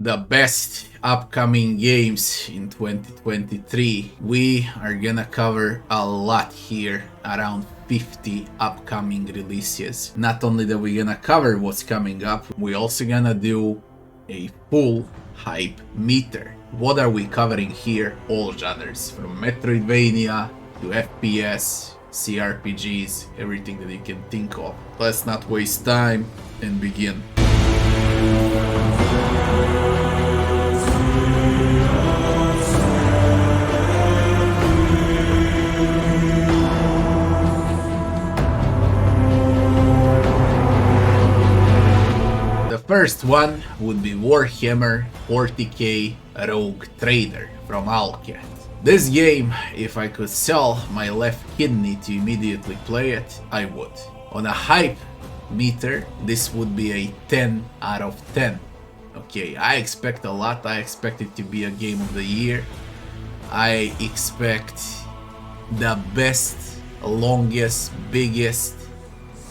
the best upcoming games in 2023. We are gonna cover a lot here, around 50 upcoming releases. Not only that we're gonna cover what's coming up, we're also gonna do a full hype meter. What are we covering here? All genres, from Metroidvania to FPS, CRPGs, everything that you can think of. Let's not waste time and begin. First one would be Warhammer 40k Rogue Trader from A.A.L.K.E.R. This game, if I could sell my left kidney to immediately play it, I would. On a hype meter, this would be a 10 out of 10. Okay, I expect a lot. I expect it to be a game of the year. I expect the best, longest, biggest,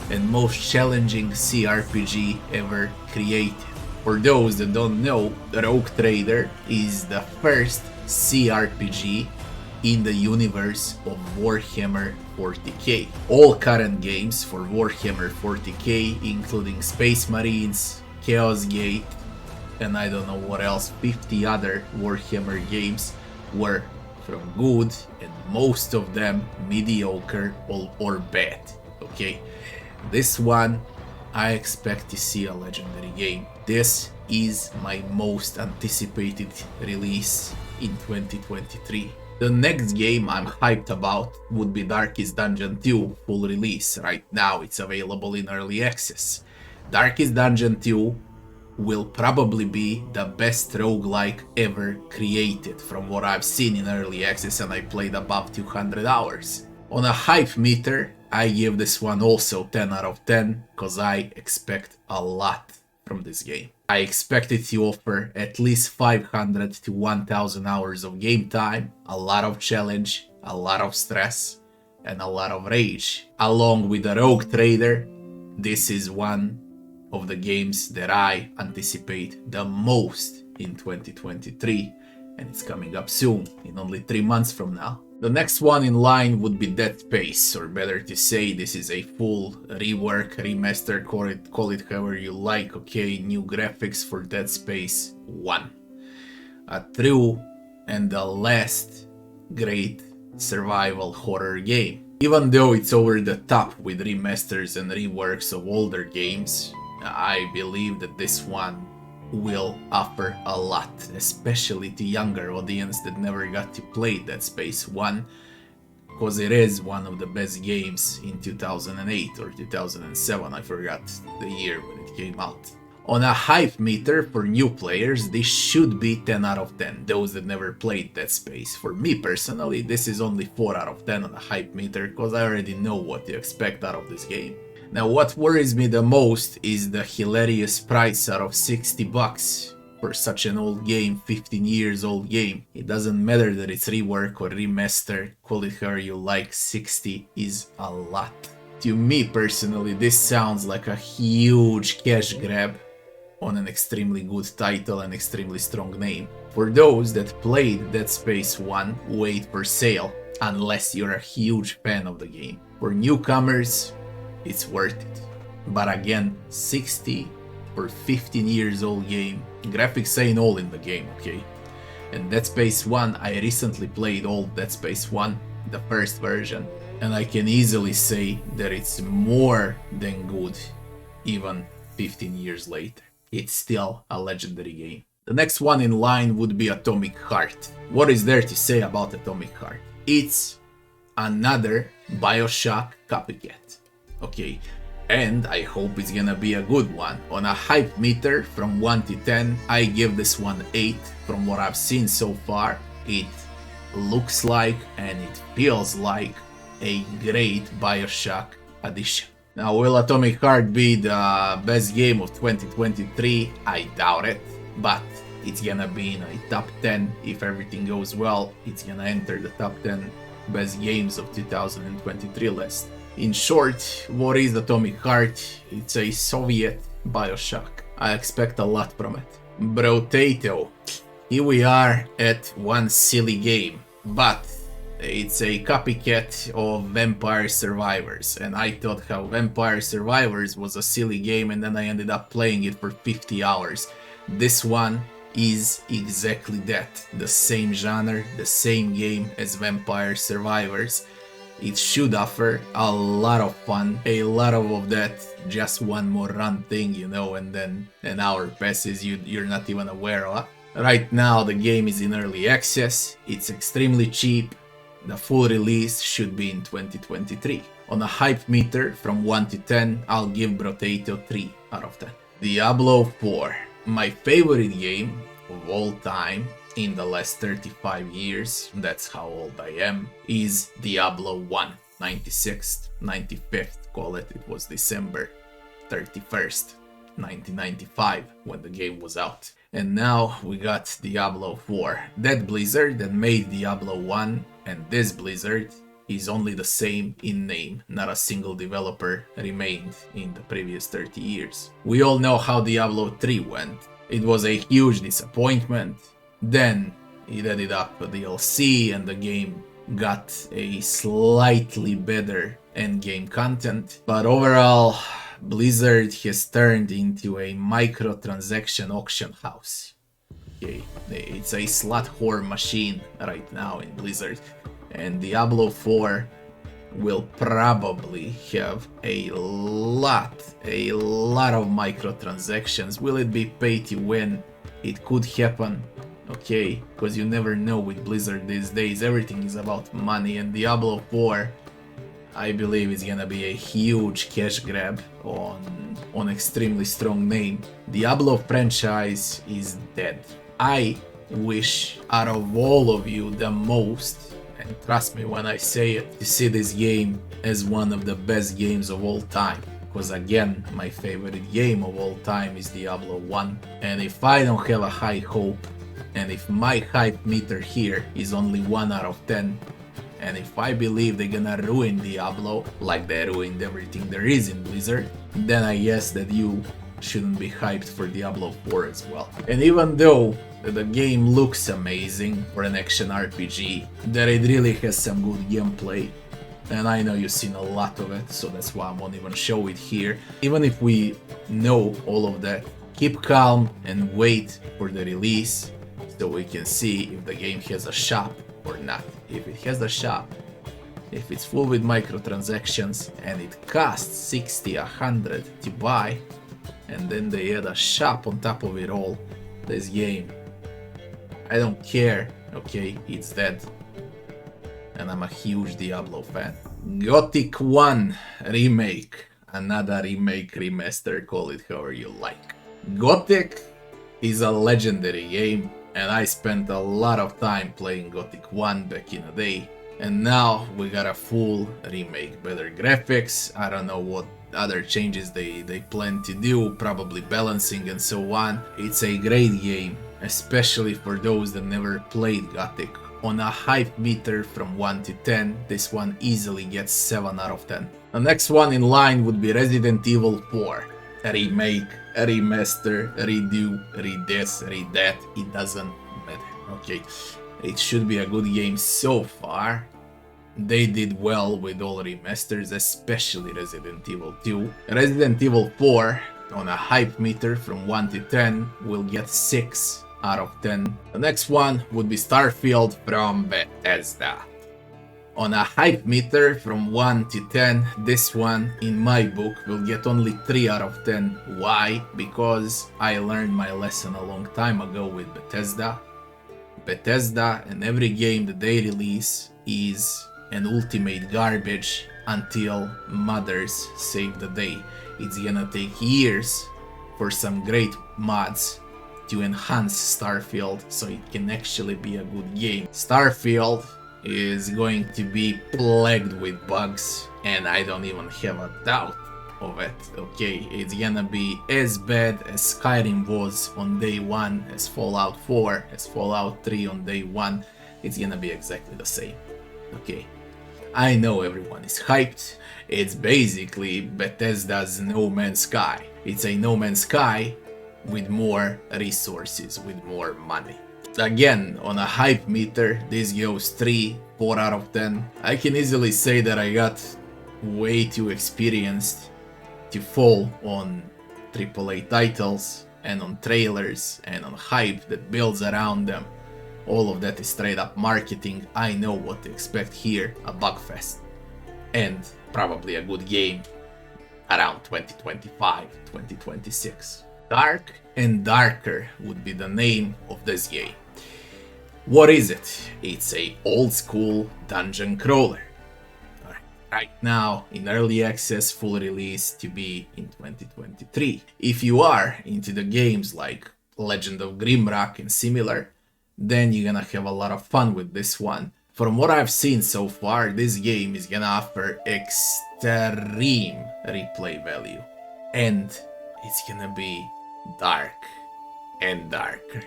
and most challenging CRPG ever created. For those that don't know, Rogue Trader is the first CRPG in the universe of Warhammer 40k. All current games for Warhammer 40k, including Space Marines, Chaos Gate, and I don't know what else, 50 other Warhammer games, were from good and most of them mediocre or bad. Okay. This one, I expect to see a legendary game. This is my most anticipated release in 2023. The next game I'm hyped about would be Darkest Dungeon 2 full release. Right now it's available in early access. Darkest Dungeon 2 will probably be the best roguelike ever created from what I've seen in early access, and I played above 200 hours. On a hype meter, I give this one also 10 out of 10, cause I expect a lot from this game. I expect it to offer at least 500 to 1000 hours of game time, a lot of challenge, a lot of stress, and a lot of rage. Along with the Rogue Trader, this is one of the games that I anticipate the most in 2023, and it's coming up soon, in only 3 months from now. The next one in line would be Dead Space, or better to say, this is a full rework, remaster, call it however you like, okay, new graphics for Dead Space 1. A true and the last great survival horror game. Even though it's over the top with remasters and reworks of older games, I believe that this one will offer a lot, especially to younger audience that never got to play Dead Space 1, because it is one of the best games in 2008 or 2007, I forgot the year when it came out. On a hype meter for new players, this should be 10 out of 10, those that never played Dead Space. For me personally, this is only 4 out of 10 on a hype meter, because I already know what to expect out of this game. Now, what worries me the most is the hilarious price out of $60 for such an old game, 15 years old game. It doesn't matter that it's rework or remaster, call it however you like, 60 is a lot. To me personally, this sounds like a huge cash grab on an extremely good title and extremely strong name. For those that played Dead Space 1, wait for sale, unless you're a huge fan of the game. For newcomers, it's worth it. But again, 60 for 15 years old game, graphics ain't all in the game, okay? And Dead Space 1, I recently played old Dead Space 1, the first version, and I can easily say that it's more than good, even 15 years later. It's still a legendary game. The next one in line would be Atomic Heart. What is there to say about Atomic Heart? It's another BioShock copycat. Okay, and I hope it's gonna be a good one. On a hype meter from 1 to 10, I give this one 8. From what I've seen so far, it looks like and it feels like a great BioShock addition. Now, will Atomic Heart be the best game of 2023? I doubt it, but it's gonna be in a top 10 if everything goes well. It's gonna enter the top 10 best games of 2023 list. In short, what is Atomic Heart? It's a Soviet BioShock. I expect a lot from it. Brotato. Here we are at one silly game, but it's a copycat of Vampire Survivors, and I thought how Vampire Survivors was a silly game, and then I ended up playing it for 50 hours. This one is exactly that, the same genre, the same game as Vampire Survivors. It should offer a lot of fun, a lot of that just one more run thing, you know, and then an hour passes you're not even aware of. Right now the game is in early access, it's extremely cheap. The full release should be in 2023. On a hype meter from 1 to 10, I'll give Brotato 3 out of 10. Diablo 4. My favorite game of all time in the last 35 years, that's how old I am, is Diablo 1. 96th, 95th, call it. It was December 31st, 1995 when the game was out. And now we got Diablo 4. That Blizzard that made Diablo 1 and this Blizzard is only the same in name. Not a single developer remained in the previous 30 years. We all know how Diablo 3 went. It was a huge disappointment. Then it ended up a DLC and the game got a slightly better endgame content. But overall, Blizzard has turned into a microtransaction auction house. Okay, it's a slot whore machine right now in Blizzard, and Diablo 4 will probably have a lot of microtransactions. Will it be pay to win? It could happen, okay, because you never know with Blizzard these days. Everything is about money, and Diablo 4, I believe, is gonna be a huge cash grab on extremely strong name. Diablo franchise is dead. I wish out of all of you the most, and trust me when I say it, to see this game as one of the best games of all time. Because again, my favorite game of all time is Diablo 1. And if I don't have a high hope, and if my hype meter here is only 1 out of 10, and if I believe they're gonna ruin Diablo like they ruined everything there is in Blizzard, then I guess that you shouldn't be hyped for Diablo 4 as well. And even though the game looks amazing for an action RPG, that it really has some good gameplay, and I know you've seen a lot of it, so that's why I won't even show it here. Even if we know all of that, keep calm and wait for the release so we can see if the game has a shop or not. If it has a shop, if it's full with microtransactions and it costs 60, 100 to buy, and then they add a shop on top of it all, this game, I don't care, okay, it's dead. And I'm a huge Diablo fan. Gothic 1 Remake, another remake, remaster, call it however you like. Gothic is a legendary game, and I spent a lot of time playing Gothic 1 back in the day. And now we got a full remake, better graphics, I don't know what other changes they plan to do, probably balancing and so on. It's a great game, especially for those that never played Gothic. On a hype meter from 1 to 10, this one easily gets 7 out of 10. The next one in line would be Resident Evil 4. A remake, a remaster, a redo, read this, read that, it doesn't matter, okay? It should be a good game so far. They did well with all remasters, especially Resident Evil 2. Resident Evil 4, on a hype meter from 1 to 10, will get 6 out of 10. The next one would be Starfield from Bethesda. On a hype meter from 1 to 10, this one, in my book, will get only 3 out of 10. Why? Because I learned my lesson a long time ago with Bethesda. Bethesda and every game that they release is an ultimate garbage until modders save the day. It's gonna take years for some great mods to enhance Starfield so it can actually be a good game. Starfield is going to be plagued with bugs, and I don't even have a doubt of it, okay? It's gonna be as bad as Skyrim was on day 1, as Fallout 4, as Fallout 3 on day 1. It's gonna be exactly the same, okay? I know everyone is hyped. It's basically Bethesda's No Man's Sky. It's a No Man's Sky with more resources, with more money. Again, on a hype meter, this goes 3, 4 out of 10. I can easily say that I got way too experienced to fall on AAA titles and on trailers and on hype that builds around them. All of that is straight up marketing. I know what to expect here, a bugfest. And probably a good game around 2025, 2026. Dark and Darker would be the name of this game. What is it? It's a old school dungeon crawler. Right now in early access, full release to be in 2023. If you are into the games like Legend of Grimrock and similar, then you're gonna have a lot of fun with this one. From what I've seen so far, this game is gonna offer extreme replay value. And it's gonna be dark and darker.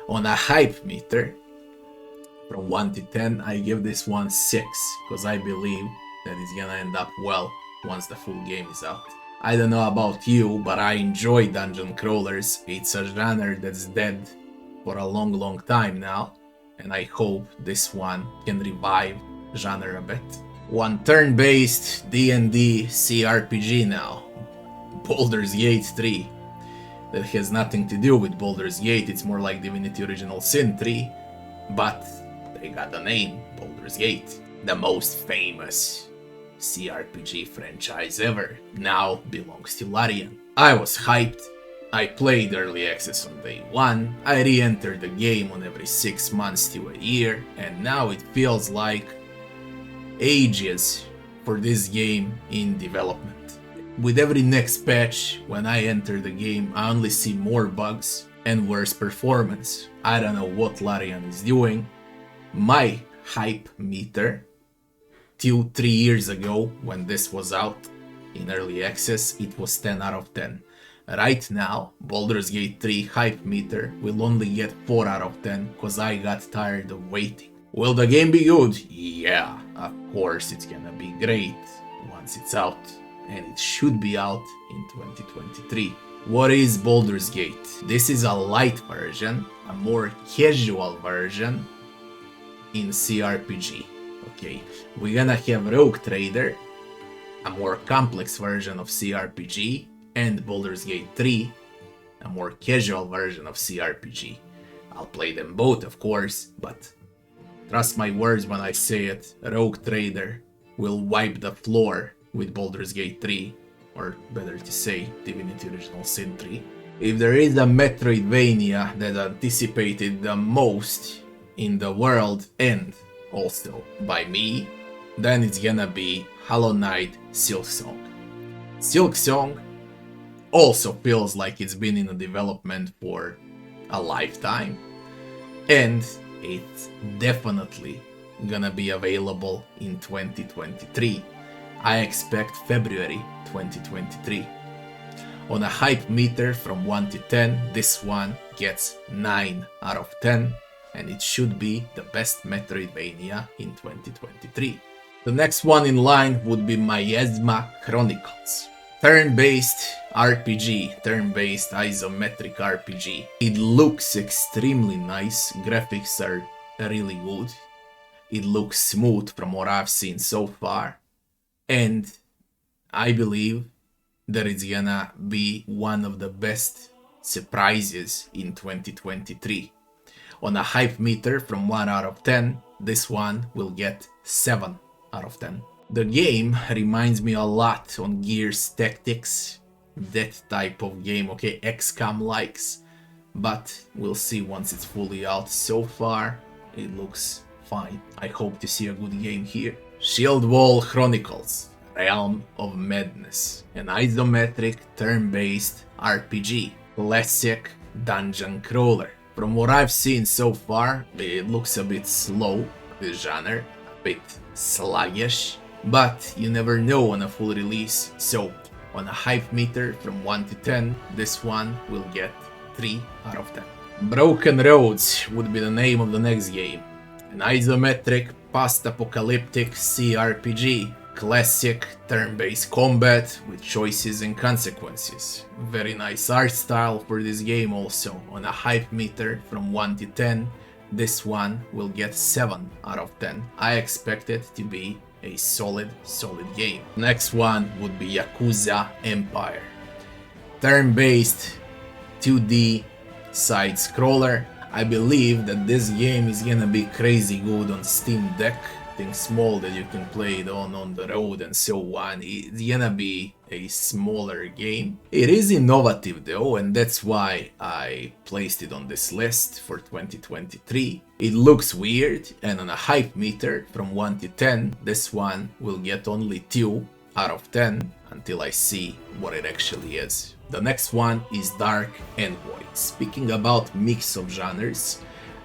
On a hype meter, from 1 to 10, I give this one 6, because I believe that it's gonna end up well once the full game is out. I don't know about you, but I enjoy dungeon crawlers. It's a genre that's dead for a long time now, and I hope this one can revive genre a bit. One turn-based D&D CRPG now, Baldur's Gate 3. That has nothing to do with Baldur's Gate, it's more like Divinity Original Sin 3, but they got the name Baldur's Gate. The most famous CRPG franchise ever now belongs to Larian. I was hyped. I played early access on day 1, I re-entered the game on every 6 months to a year, and now it feels like ages for this game in development. With every next patch, when I enter the game, I only see more bugs and worse performance. I don't know what Larian is doing. My hype meter 2-3 years ago, when this was out in early access, it was 10 out of 10. Right now, Baldur's Gate 3 hype meter will only get 4 out of 10 because I got tired of waiting. Will the game be good? Yeah, of course it's gonna be great once it's out, and it should be out in 2023. What is Baldur's Gate? This is a light version, a more casual version in CRPG. Okay, we're gonna have Rogue Trader, a more complex version of CRPG, and Baldur's Gate 3, a more casual version of CRPG. I'll play them both, of course, but trust my words when I say it, Rogue Trader will wipe the floor with Baldur's Gate 3, or better to say, Divinity Original Sin 3. If there is a Metroidvania that anticipated the most in the world, and also by me, then it's gonna be Hollow Knight Silksong. Silksong also feels like it's been in development for a lifetime, and it's definitely gonna be available in 2023. I expect February 2023. On a hype meter from 1 to 10, this one gets 9 out of 10, and it should be the best Metroidvania in 2023. The next one in line would be Miasma Chronicles. Turn-based RPG, turn-based isometric RPG. It looks extremely nice, graphics are really good. It looks smooth from what I've seen so far. And I believe that it's gonna be one of the best surprises in 2023. On a hype meter from 1 out of 10, this one will get 7 out of 10. The game reminds me a lot on Gears Tactics, that type of game, okay, XCOM likes, but we'll see once it's fully out. So far, it looks fine. I hope to see a good game here. Shieldwall Chronicles, Realm of Madness, an isometric turn-based RPG, classic dungeon crawler. From what I've seen so far, it looks a bit slow, this genre, a bit sluggish, but you never know on a full release, so on a hype meter from 1 to 10, this one will get 3 out of 10. Broken Roads would be the name of the next game, an isometric post-apocalyptic CRPG. Classic turn-based combat with choices and consequences. Very nice art style for this game also. On a hype meter from 1 to 10, this one will get 7 out of 10. I expect it to be a solid game. Next one would be Yakuza Empire. Turn-based 2D side scroller. I believe that this game is gonna be crazy good on Steam Deck. Things small that you can play it on the road and so on. It's gonna be a smaller game. It is innovative though, and that's why I placed it on this list for 2023. It looks weird, and on a hype meter from 1 to 10, this one will get only 2 out of 10 until I see what it actually is. The next one is Dark Envoy. Speaking about mix of genres,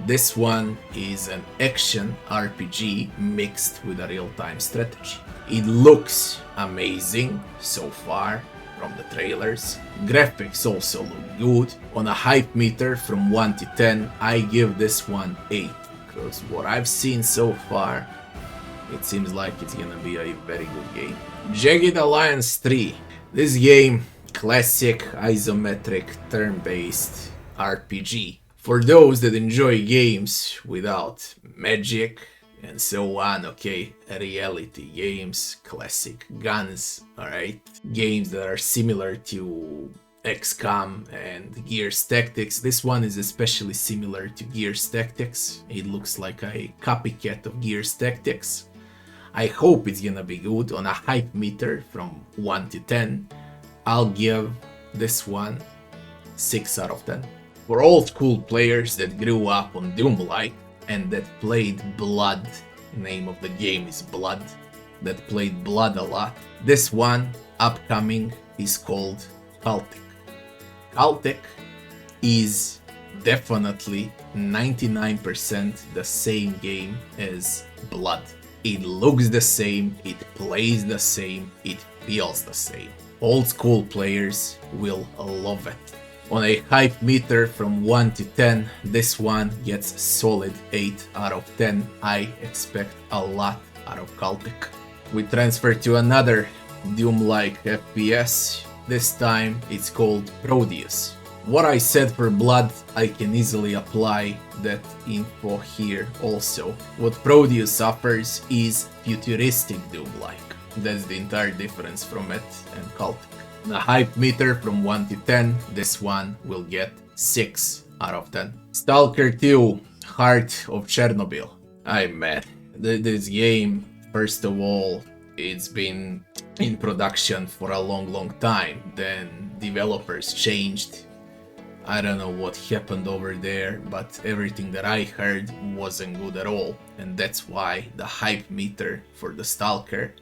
this one is an action RPG mixed with a real-time strategy. It looks amazing so far from the trailers. Graphics also look good. On a hype meter from 1 to 10, I give this one 8, because what I've seen so far, it seems like it's gonna be a very good game. Jagged Alliance 3. This game, classic isometric turn-based RPG. For those that enjoy games without magic and so on, okay, reality games, classic guns, alright, games that are similar to XCOM and Gears Tactics. This one is especially similar to Gears Tactics. It looks like a copycat of Gears Tactics. I hope it's gonna be good. On a hype meter from 1 to 10, I'll give this one 6 out of 10. For old school players that grew up on Doomlike and that played Blood, name of the game is Blood, that played Blood a lot, this one upcoming is called Cultic. Cultic is definitely 99% the same game as Blood. It looks the same, it plays the same, it feels the same. Old school players will love it. On a hype meter from 1 to 10, this one gets solid 8 out of 10. I expect a lot out of Cultic. We transfer to another Doom-like FPS. This time it's called Prodeus. What I said for Blood, I can easily apply that info here also. What Prodeus offers is futuristic Doom-like. That's the entire difference from it and Cultic. On a hype meter from 1 to 10, this one will get 6 out of 10. S.T.A.L.K.E.R 2, Heart of Chernobyl. I'm mad. This game, first of all, it's been in production for a long time. Then developers changed. I don't know what happened over there, but everything that I heard wasn't good at all. And that's why the hype meter for the S.T.A.L.K.E.R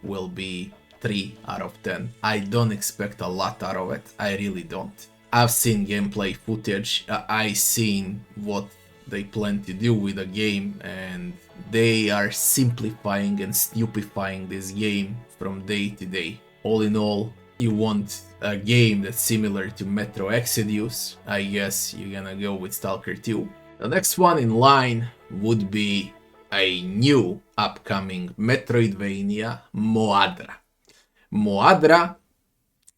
will be 3 out of 10. I don't expect a lot out of it. I really don't. I've seen gameplay footage. I've seen what they plan to do with the game, and they are simplifying and stupefying this game from day to day. All in all, you want a game that's similar to Metro Exodus, I guess you're gonna go with S.T.A.L.K.E.R 2. The next one in line would be a new upcoming Metroidvania, Moadra. Moadra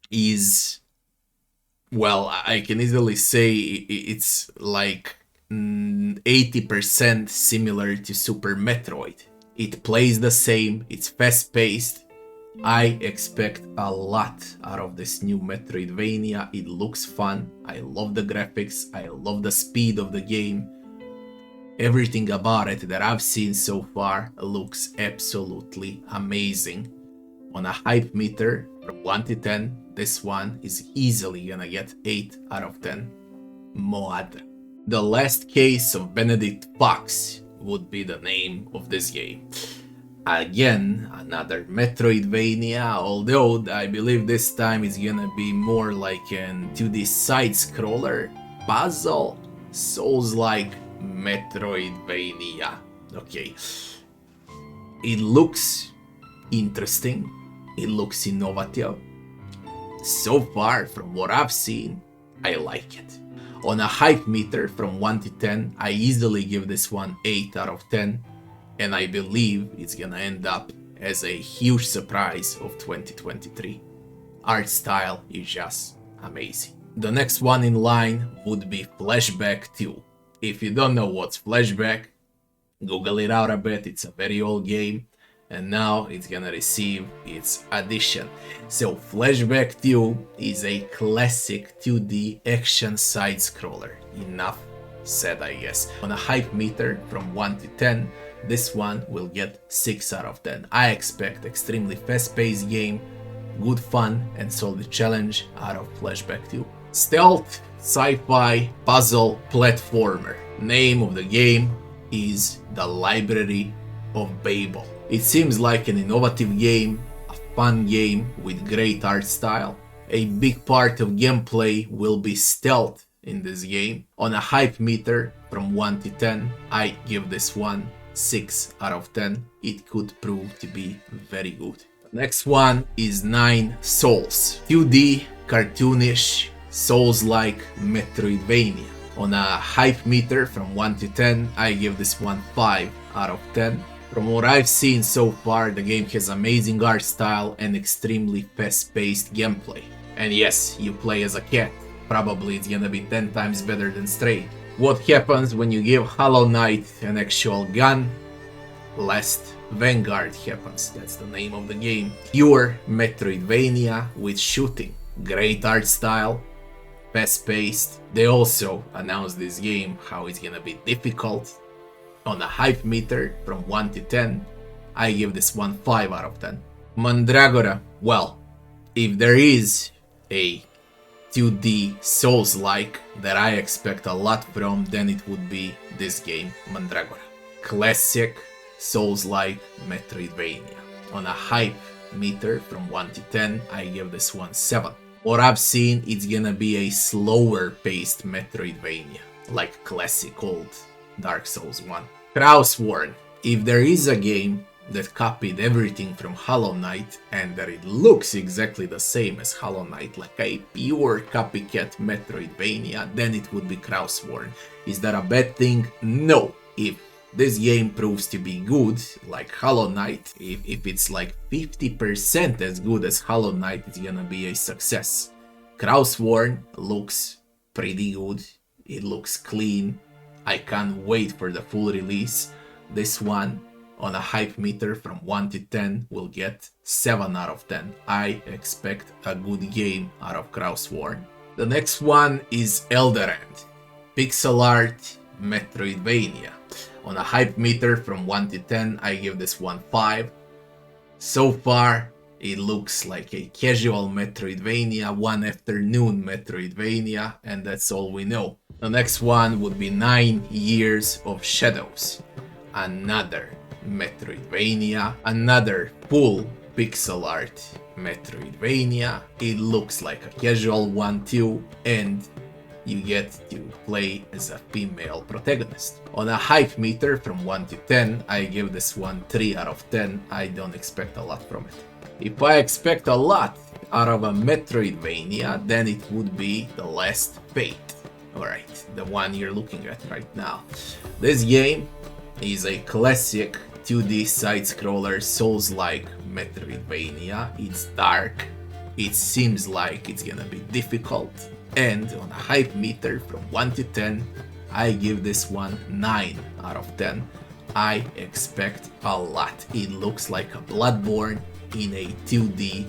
is, well, I can easily say it's like 80% similar to Super Metroid. It plays the same, it's fast-paced. I expect a lot out of this new Metroidvania. It looks fun, I love the graphics, I love the speed of the game. Everything about it that I've seen so far looks absolutely amazing. On a hype meter from 1 to 10, this one is easily gonna get 8 out of 10. Moadra. The Last Case of Benedict Fox would be the name of this game. Again, another Metroidvania, although I believe this time it's gonna be more like an 2D side-scroller puzzle, Souls-like Metroidvania. Okay. It looks interesting. It looks innovative. So far, from what I've seen, I like it. On a hype meter from 1 to 10, I easily give this one 8 out of 10, and I believe it's gonna end up as a huge surprise of 2023. Art style is just amazing. The next one in line would be Flashback 2. If you don't know what's Flashback, Google it out a bit, it's a very old game, and now it's gonna receive its addition. So Flashback 2 is a classic 2D action side-scroller. Enough said, I guess. On a hype meter from 1 to 10, this one will get 6 out of 10. I expect extremely fast-paced game, good fun and solid challenge out of Flashback 2. Stealth, sci-fi, puzzle, platformer. Name of the game is the Library of Babel. It seems like an innovative game, a fun game with great art style. A big part of gameplay will be stealth in this game. On a hype meter from 1 to 10, I give this one 6 out of 10. It could prove to be very good. Next one is 9 Souls. 2D, cartoonish, Souls-like Metroidvania. On a hype meter from 1 to 10, I give this one 5 out of 10. From what I've seen so far, the game has amazing art style and extremely fast-paced gameplay. And yes, you play as a cat. Probably it's gonna be 10 times better than Stray. What happens when you give Hollow Knight an actual gun? Last Vanguard happens, that's the name of the game. Pure Metroidvania with shooting. Great art style, fast-paced. They also announced this game how it's gonna be difficult. On a hype meter from 1 to 10, I give this one 5 out of 10. Mandragora, well, if there is a 2D Souls-like that I expect a lot from, then it would be this game, Mandragora. Classic Souls-like Metroidvania. On a hype meter from 1 to 10, I give this one 7. What I've seen, it's gonna be a slower paced Metroidvania, like classic old Dark Souls 1. Crowsworn. If there is a game that copied everything from Hollow Knight and that it looks exactly the same as Hollow Knight, like a pure copycat Metroidvania, then it would be Crowsworn. Is that a bad thing? No. If this game proves to be good, like Hollow Knight, if it's like 50% as good as Hollow Knight, it's gonna be a success. Crowsworn looks pretty good, it looks clean, I can't wait for the full release. This one, on a hype meter from 1 to 10, will get 7 out of 10. I expect a good game out of Crowsworn. The next one is Elderand. Pixel art Metroidvania. On a hype meter from 1 to 10, I give this one 5. So far, it looks like a casual Metroidvania, one afternoon Metroidvania, and that's all we know. The next one would be 9 Years of Shadows. Another Metroidvania, another full pixel art Metroidvania. It looks like a casual one too, and you get to play as a female protagonist. On a hype meter from 1 to 10, I give this one 3 out of 10. I don't expect a lot from it. If I expect a lot out of a Metroidvania, then it would be The Last Fate. Alright, the one you're looking at right now. This game is a classic 2D side-scroller Souls-like Metroidvania. It's dark, it seems like it's gonna be difficult, and on a hype meter from 1 to 10, I give this one 9 out of 10. I expect a lot. It looks like a Bloodborne in a 2D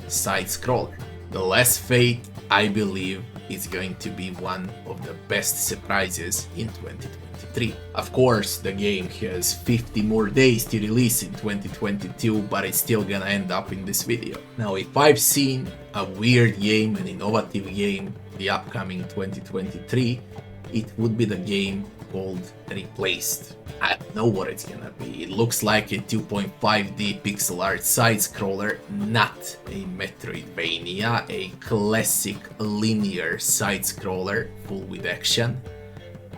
side-scroller. The Last Fate, I believe, is going to be one of the best surprises in 2023. Of course, the game has 50 more days to release in 2022, but it's still gonna end up in this video. Now, if I've seen a weird game, an innovative game, the upcoming 2023, it would be the game called Replaced. I don't know what it's gonna be. It looks like a 2.5D pixel art side-scroller, not a Metroidvania, a classic linear side-scroller full with action.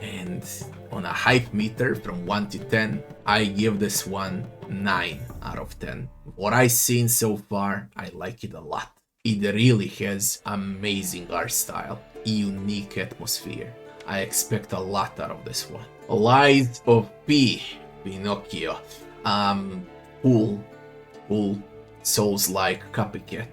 And on a hype meter from 1 to 10, I give this one 9 out of 10. What I've seen so far, I like it a lot. It really has amazing art style, unique atmosphere. I expect a lot out of this one. Lies of P, Pinocchio. Cool full Souls-like copycat.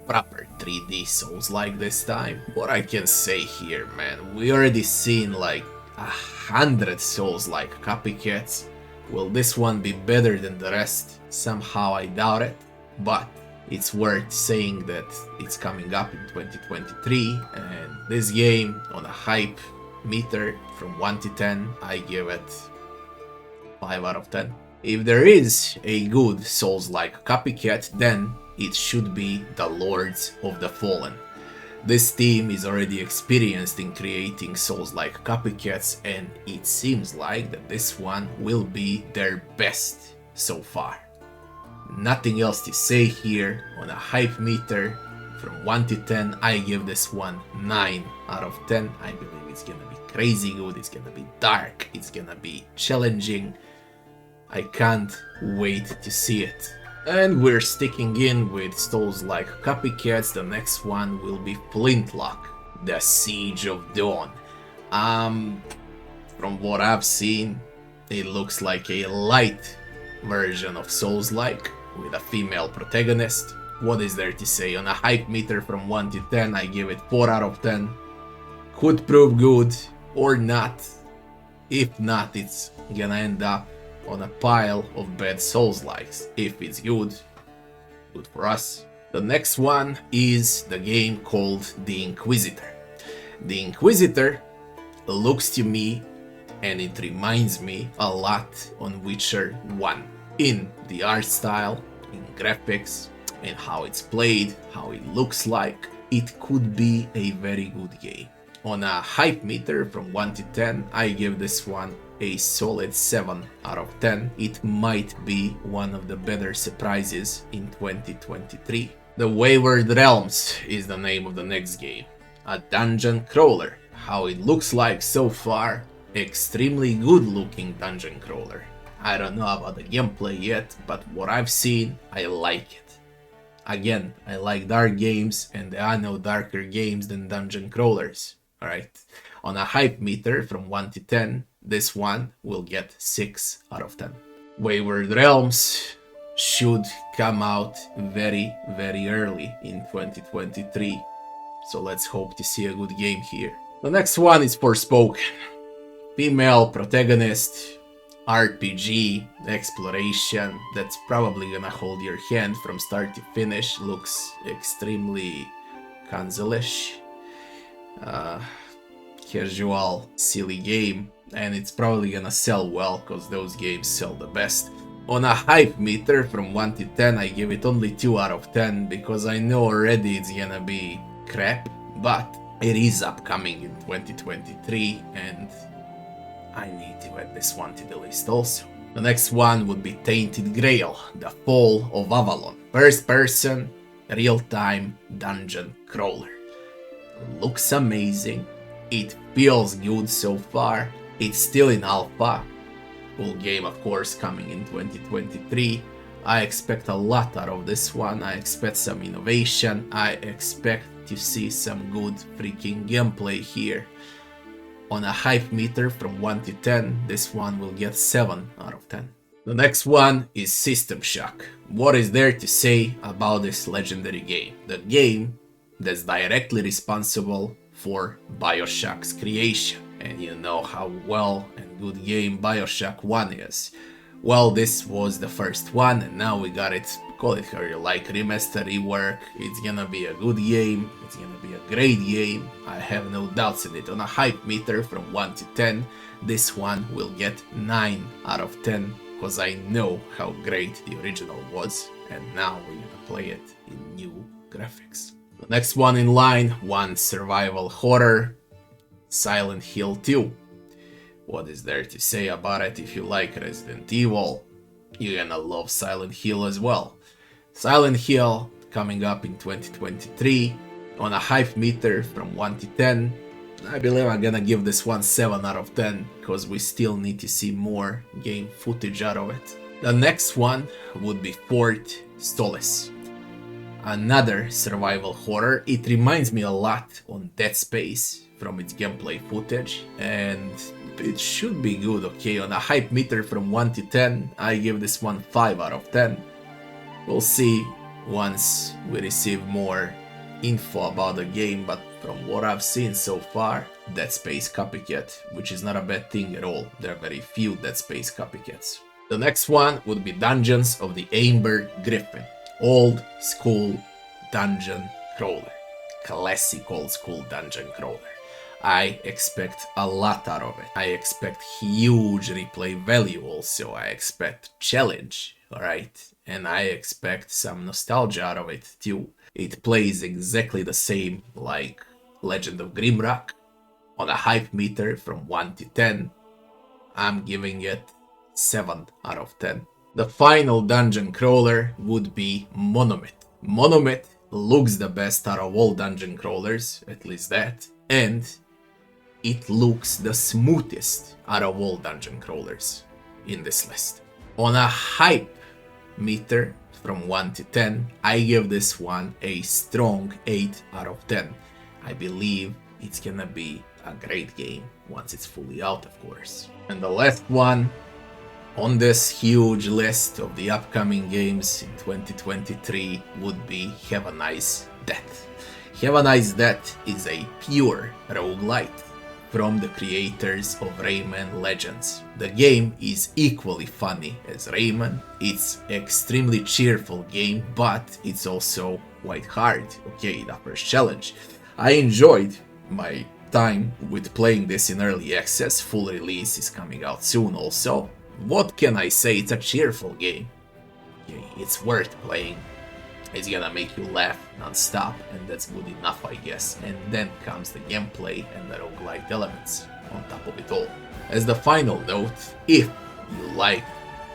Proper 3D Souls-like this time. What I can say here, man, we already seen like 100 Souls-like copycats. Will this one be better than the rest? Somehow I doubt it, but it's worth saying that it's coming up in 2023, and this game on a hype meter from 1 to 10, I give it 5 out of 10. If there is a good Souls-like copycat, then it should be the Lords of the Fallen. This team is already experienced in creating Souls-like copycats, and it seems like that this one will be their best so far. Nothing else to say here. On a hype meter from 1 to 10, I give this one 9 out of 10. I believe it's gonna be crazy good, it's gonna be dark, it's gonna be challenging. I can't wait to see it. And we're sticking in with Souls-like copycats. The next one will be Flintlock, the Siege of Dawn. From what I've seen, it looks like a light version of Souls-like with a female protagonist. What is there to say? On a hype meter from 1 to 10, I give it 4 out of 10. Could prove good or not. If not, it's gonna end up on a pile of bad Souls-likes. If it's good, good for us. The next one is the game called The Inquisitor. The Inquisitor looks to me, and it reminds me a lot on Witcher 1. In the art style, in graphics, and how it's played, how it looks like, it could be a very good game. On a hype meter from 1 to 10, I give this one a solid 7 out of 10. It might be one of the better surprises in 2023. The Wayward Realms is the name of the next game. A dungeon crawler. How it looks like so far, extremely good looking dungeon crawler. I don't know about the gameplay yet, but what I've seen, I like it. Again, I like dark games, and there are no darker games than dungeon crawlers. Alright, on a hype meter from 1 to 10, this one will get 6 out of 10. Wayward Realms should come out very, very early in 2023, so let's hope to see a good game here. The next one is Forspoken. Female protagonist, RPG, exploration, that's probably gonna hold your hand from start to finish. Looks extremely console-ish. Casual, silly game, and it's probably gonna sell well, because those games sell the best. On a hype meter from 1 to 10, I give it only 2 out of 10, because I know already it's gonna be crap, but it is upcoming in 2023, and I need to add this one to the list also. The next one would be Tainted Grail, The Fall of Avalon. First person, real-time dungeon crawler. Looks amazing. It feels good so far. It's still in alpha. Full game, of course, coming in 2023. I expect a lot out of this one. I expect some innovation. I expect to see some good freaking gameplay here. On a hype meter from 1 to 10, this one will get 7 out of 10. The next one is System Shock. What is there to say about this legendary game? The game that's directly responsible for BioShock's creation. And you know how well and good game BioShock 1 is. Well, this was the first one, and now we got it, call it how you like, remaster, rework. It's gonna be a good game, it's gonna be a great game, I have no doubts in it. On a hype meter from 1 to 10, this one will get 9 out of 10, because I know how great the original was, and now we're gonna play it in new graphics. The next one in line, one survival horror, Silent Hill 2. What is there to say about it? If you like Resident Evil, you're gonna love Silent Hill as well. Silent Hill coming up in 2023. On a hype meter from 1 to 10, I believe I'm gonna give this one 7 out of 10, because we still need to see more game footage out of it. The next one would be Fort Solis. Another survival horror. It reminds me a lot on Dead Space from its gameplay footage, and it should be good. Okay, on a hype meter from 1 to 10, I give this one 5 out of 10. We'll see once we receive more info about the game, but from what I've seen so far, Dead Space copycat, which is not a bad thing at all. There are very few Dead Space copycats. The next one would be Dungeons of the Amber Griffin. Old school dungeon crawler. Classic old school dungeon crawler. I expect a lot out of it. I expect huge replay value also. I expect challenge, alright? And I expect some nostalgia out of it too. It plays exactly the same like Legend of Grimrock. On a hype meter from 1 to 10, I'm giving it 7 out of 10. The final dungeon crawler would be Monomyth. Monomyth looks the best out of all dungeon crawlers, at least that, and it looks the smoothest out of all dungeon crawlers in this list. On a hype meter from 1 to 10, I give this one a strong 8 out of 10. I believe it's gonna be a great game once it's fully out, of course. And the last one on this huge list of the upcoming games in 2023 would be Have a Nice Death. Have a Nice Death is a pure roguelite from the creators of Rayman Legends. The game is equally funny as Rayman. It's extremely cheerful game, but it's also quite hard. Okay, the first challenge. I enjoyed my time with playing this in early access. Full release is coming out soon also. What can I say? It's a cheerful game. Okay, it's worth playing. It's gonna make you laugh non-stop, and that's good enough, I guess. And then comes the gameplay and the roguelite elements on top of it all. As the final note, if you like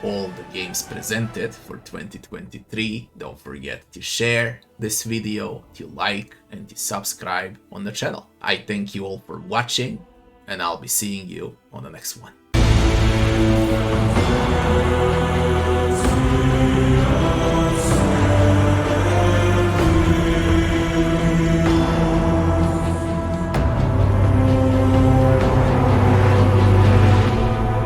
all the games presented for 2023, don't forget to share this video, to like, and to subscribe on the channel. I thank you all for watching, and I'll be seeing you on the next one.